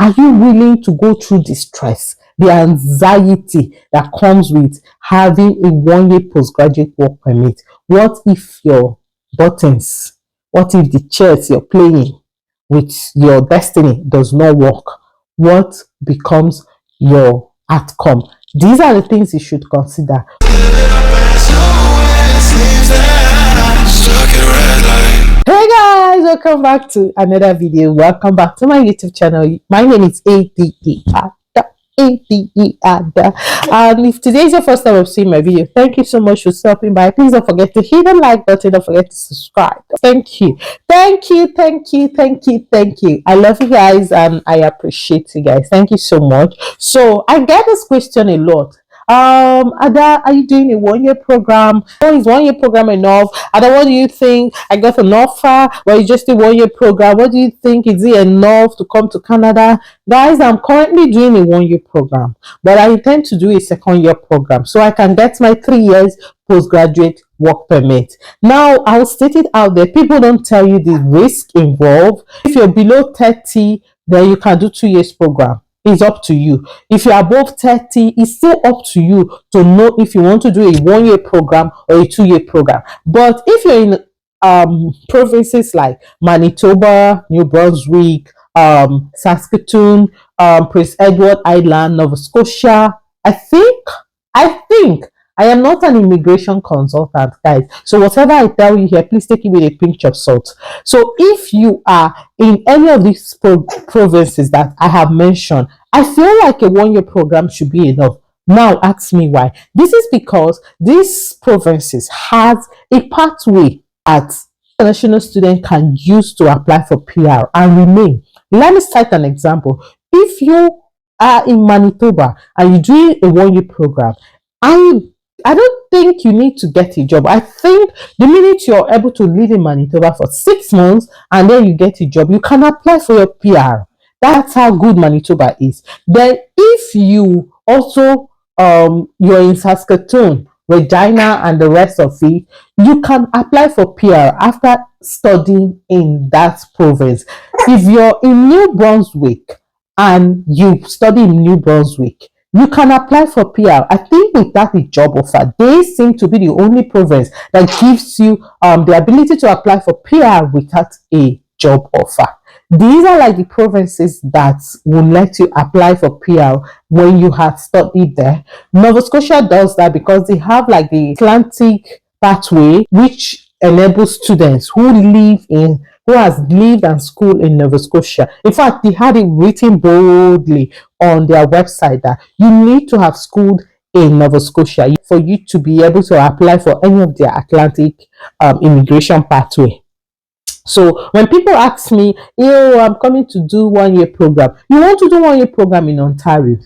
Are you willing to go through the stress, the anxiety that comes with having a 1-year postgraduate work permit? What if your buttons, what if the chess you're playing with your destiny does not work? What becomes your outcome? These are the things you should consider. Hey guys, welcome back to another video. Welcome back to my YouTube channel. My name is ADEADA. And if today is your first time of seeing my video, thank you so much for stopping by. Please don't forget to hit the like button. Don't forget to subscribe. Thank you. I love you guys and I appreciate you guys. Thank you so much. So I get this question a lot. Ada, are you doing a 1-year program? Oh, is 1-year program enough? Ada, what do you think? I got an offer, but it's just a 1-year program. What do you think? Is it enough to come to Canada? Guys, I'm currently doing a 1-year program, but I intend to do a 2nd-year program so I can get my 3 years postgraduate work permit. Now, I'll state it out there. People don't tell you the risk involved. If you're below 30, then you can do 2 years program. It's up to you. If you're above 30, it's still up to you to know if you want to do a 1-year program or a 2-year program. But if you're in provinces like Manitoba, New Brunswick, Saskatoon, Prince Edward Island, Nova Scotia, I think I am not an immigration consultant, guys. So whatever I tell you here, please take it with a pinch of salt. So if you are in any of these provinces that I have mentioned, I feel like a 1-year program should be enough. Now, ask me why. This is because these provinces has a pathway that international student can use to apply for PR and remain. Let me cite an example. If you are in Manitoba and you do a 1-year program, I don't think you need to get a job. I think the minute you're able to live in Manitoba for 6 months and then you get a job, you can apply for your PR. That's how good Manitoba is. Then if you also you're in Saskatoon, Regina and the rest of it, you can apply for PR after studying in that province. If you're in New Brunswick and you study in New Brunswick, you can apply for PR. I think without a job offer, they seem to be the only province that gives you the ability to apply for PR without a job offer. These are like the provinces that will let you apply for PR when you have studied there. Nova Scotia does that because they have like the Atlantic pathway, which enables students who has lived and schooled in Nova Scotia. In fact, they had it written boldly on their website that you need to have schooled in Nova Scotia for you to be able to apply for any of their Atlantic immigration pathway. So when people ask me, I'm coming to do 1-year program, you want to do 1-year program in Ontario?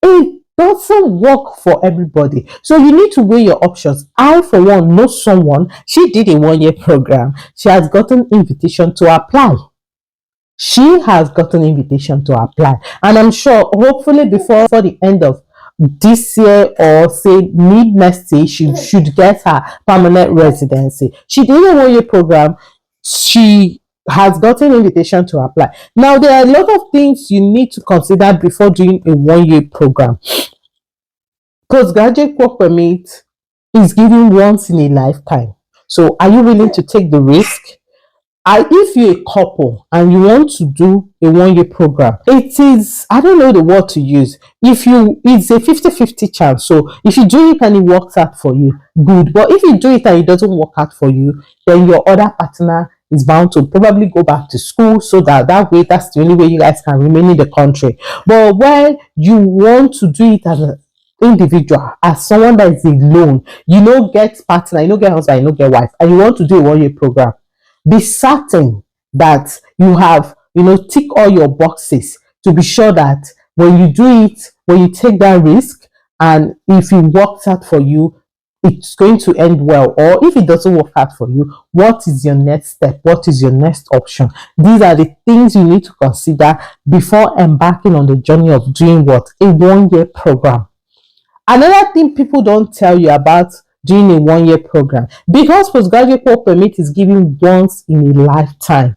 It doesn't work for everybody. So you need to weigh your options. I, for one, know someone, she did a 1-year program. She has gotten invitation to apply. And I'm sure, hopefully before the end of this year or say mid next year, she should get her permanent residency. She did a 1-year program. She has gotten invitation to apply. Now, there are a lot of things you need to consider before doing a 1-year program. Postgraduate work permit is given once in a lifetime. So are you willing to take the risk? If you're a couple and you want to do a 1-year program, it is, I don't know the word to use. It's a 50-50 chance. So if you do it and it works out for you, good. But if you do it and it doesn't work out for you, then your other partner is bound to probably go back to school, so that way, that's the only way you guys can remain in the country. But when you want to do it as an individual, as someone that is alone, you don't get partner, you don't get husband, you don't get wife, and you want to do a 1-year program, be certain that you have, tick all your boxes to be sure that when you do it, when you take that risk, and if it works out for you, it's going to end well. Or if it doesn't work out for you, what is your next step? What is your next option? These are the things you need to consider before embarking on the journey of doing what? A 1-year program. Another thing people don't tell you about doing a 1-year program, because postgraduate work permit is given once in a lifetime,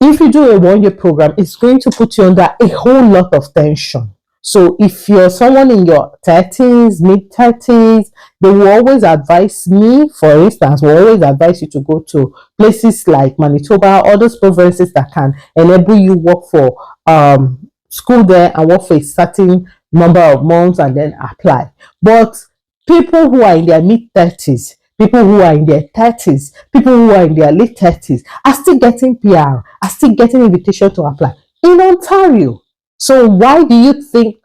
If you do a 1 year program, it's going to put you under a whole lot of tension. So if you're someone in your 30s, mid 30s, they will always advise me, for instance, will always advise you to go to places like Manitoba or those provinces that can enable you work for school there and work for a certain number of months and then apply. But people who are in their mid 30s, people who are in their 30s, people who are in their late 30s are still getting PR, are still getting invitation to apply in Ontario. So why do you think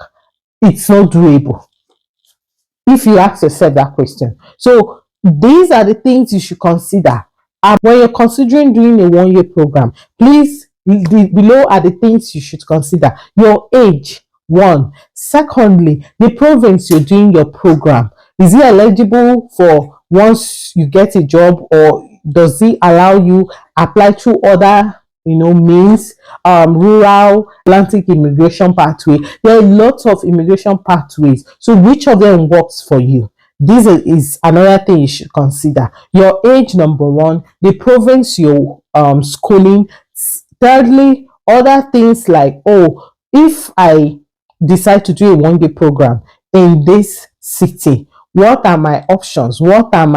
it's not doable? If you ask yourself that question. So these are the things you should consider. When you're considering doing a 1 year program, please, below are the things you should consider. Your age, one. Secondly, the province you're doing your program. Is it eligible for once you get a job, or does it allow you apply through other means, rural Atlantic immigration pathway? There are lots of immigration pathways. So which of them works for you? This is another thing you should consider. Your age, number one, the province you're schooling. Thirdly, other things like, oh, if I decide to do a 1 year program in this city, what are my options? What are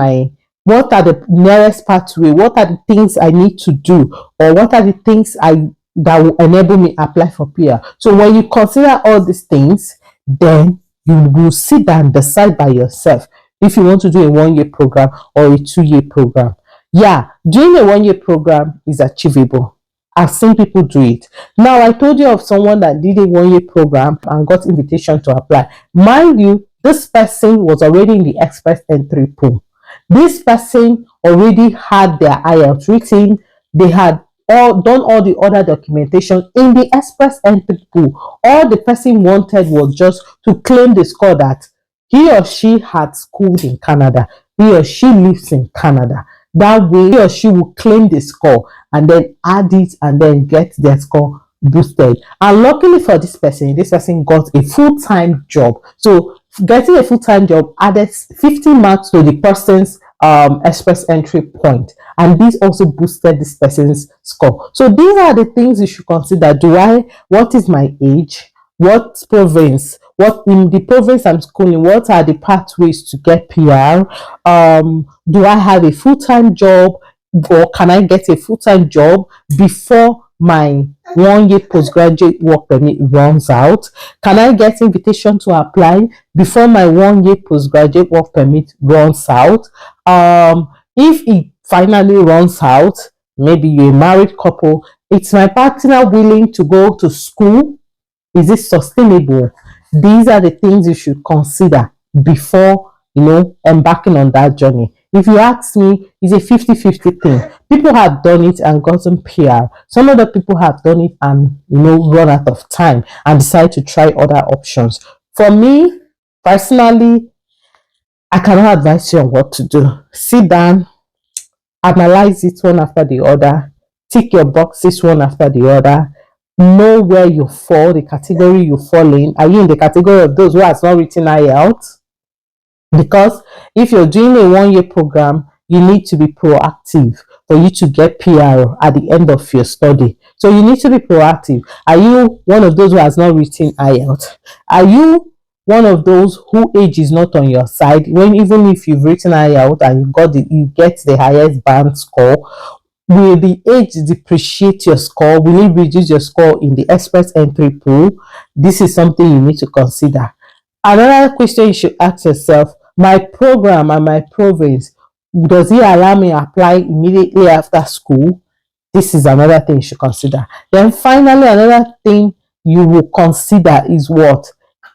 the nearest pathway? What are the things I need to do? Or what are the things that will enable me apply for PR? So when you consider all these things, then you will sit down and decide by yourself if you want to do a 1 year program or a 2 year program. Yeah, doing a 1 year program is achievable. I've seen people do it. Now, I told you of someone that did a 1 year program and got invitation to apply. Mind you, this person was already in the express entry pool. This person already had their IELTS written. They had done all the other documentation in the express entry pool. All the person wanted was just to claim the score that he or she had schooled in Canada. He or she lives in Canada. That way, he or she will claim the score and then add it and then get their score boosted. And luckily for this person got a full-time job. So getting a full-time job added 50 marks to the person's express entry point, and this also boosted this person's score. So these are the things you should consider. What is my age? What province? What in the province I'm schooling? What are the pathways to get PR? Do I have a full-time job, or can I get a full-time job before my 1 year postgraduate work permit runs out? Can I get invitation to apply before my 1 year postgraduate work permit runs out? If it finally runs out, maybe you're a married couple, is my partner willing to go to school? Is it sustainable? These are the things you should consider before embarking on that journey. If you ask me, it's a 50-50 thing. People have done it and gotten PR. Some other people have done it and run out of time and decide to try other options. For me, personally, I cannot advise you on what to do. Sit down, analyze it one after the other, tick your boxes one after the other, know where you fall, the category you fall in. Are you in the category of those who has not written IELTS? Because if you're doing a 1 year program, you need to be proactive for you to get PR at the end of your study. So you need to be proactive. Are you one of those who has not written IELTS? Are you one of those who age is not on your side? When even if you've written IELTS and you get the highest band score, will the age depreciate your score? Will it reduce your score in the express entry pool? This is something you need to consider. Another question you should ask yourself: my program and my province, does it allow me to apply immediately after school? This is another thing you should consider. Then finally, another thing you will consider is what?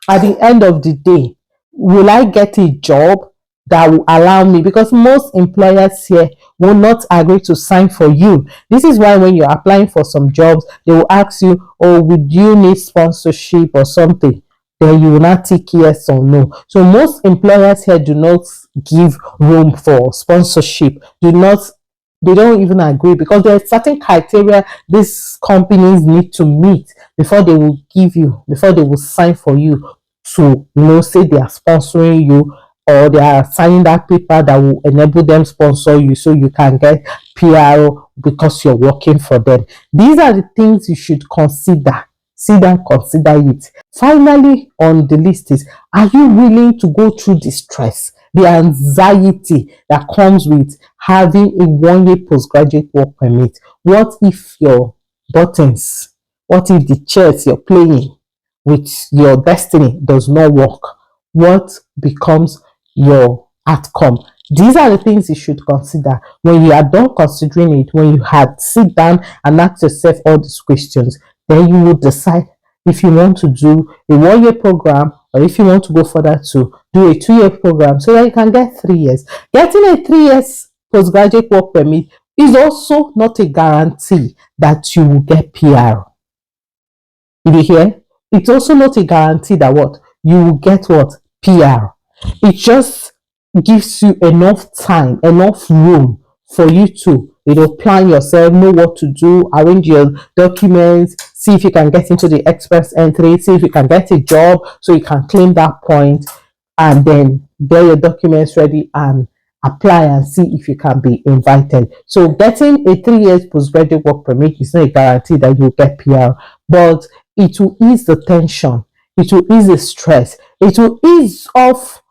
At the end of the day, will I get a job that will allow me? Because most employers here will not agree to sign for you. This is why when you're applying for some jobs, they will ask you, oh, would you need sponsorship or something? Then you will not tick yes or no. So most employers here do not give room for sponsorship. They don't even agree, because there are certain criteria these companies need to meet before they will sign for you to say they are sponsoring you, or they are signing that paper that will enable them sponsor you so you can get PR because you're working for them. These are the things you should consider. Sit down, consider it. Finally, on the list is, are you willing to go through the stress, the anxiety that comes with having a 1 year postgraduate work permit? What if your buttons, what if the chess you're playing with your destiny does not work? What becomes your outcome? These are the things you should consider. When you are done considering it, when you had sit down and ask yourself all these questions, then you will decide if you want to do a 1 year program, or if you want to go further to do a 2 year program so that you can get 3 years. Getting a 3 years postgraduate work permit is also not a guarantee that you will get PR. Did you hear? It's also not a guarantee that what you will get what PR. It just gives you enough time, enough room for you to plan yourself, know what to do, arrange your documents, see if you can get into the express entry, see if you can get a job so you can claim that point, and then get your documents ready and apply and see if you can be invited. So getting a 3 years postgraduate work permit is not a guarantee that you'll get PR, but it will ease the tension, it will ease the stress, it will ease off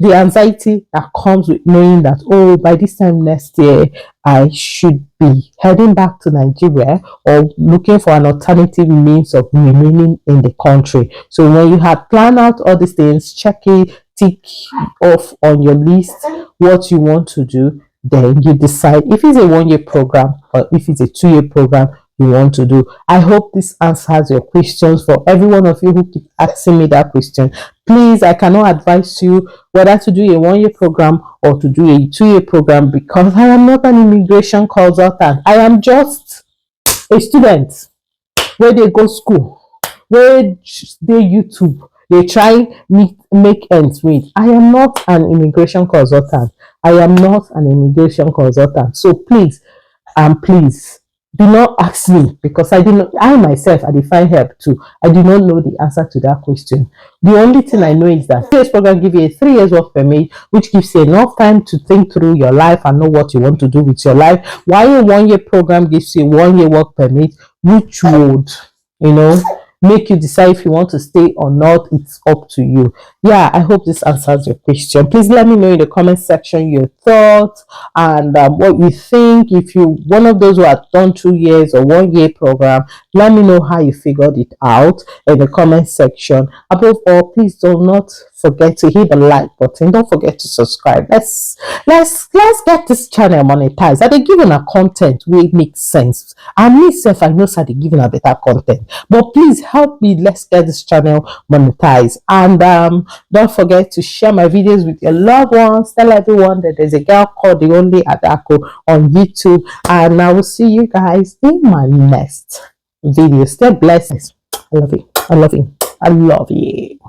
the anxiety that comes with knowing that, oh, by this time next year I should be heading back to Nigeria or looking for an alternative means of remaining in the country. So when you have planned out all these things, check it, tick off on your list what you want to do, then you decide if it's a 1 year program or if it's a 2 year program you want to do. I hope this answers your questions. For every one of you who keep asking me that question, please, I cannot advise you whether to do a 1 year program or to do a 2 year program, because I am not an immigration consultant. I am just a student where they go school, where they YouTube, they try make ends meet. I am not an immigration consultant. I am not an immigration consultant. So please, please do not ask me, because I myself, I define help too. I do not know the answer to that question. The only thing I know is that this program gives you a 3 years work permit, which gives you enough time to think through your life and know what you want to do with your life. While a 1 year program gives you a 1 year work permit, which would, make you decide if you want to stay or not. It's up to you. Yeah, I hope this answers your question. Please let me know in the comment section your thoughts and what you think. If you one of those who have done 2 years or 1 year program, let me know how you figured it out in the comment section. Above all, please do not forget to hit the like button. Don't forget to subscribe. Let's get this channel monetized. Are they giving a content where it makes sense? And myself, I know that they giving a better content, but please help me. Let's get this channel monetized. And don't forget to share my videos with your loved ones. Tell everyone that there's a girl called the Only Adako on YouTube, and I will see you guys in my next video. Stay blessed. I love you. I love you. I love you.